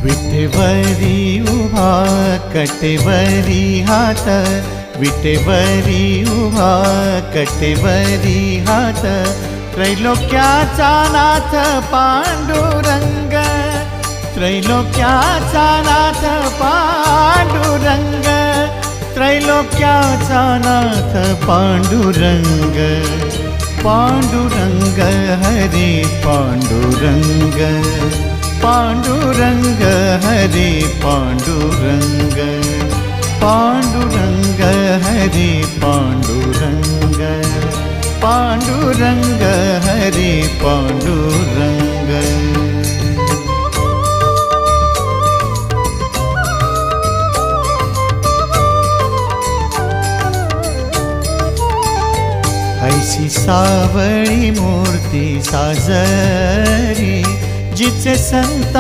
विटेवरी उभा कटेवरी हात, विटेवरी उभा कटेवरी हात, त्रैलोक्याचा नाथ पांडुरंग, त्रैलोक्याचा नाथ पांडुरंग, त्रैलोक्याचा नाथ पांडुरंग, पांडुरंग हरे पांडुरंग, पांडुरंग हरे पांडुरंग, पांडुरंग हरे पांडुरंग, पांडुरंग हरे पांडुरंग। ऐसी सावळी मूर्ती साजरी जिचे संत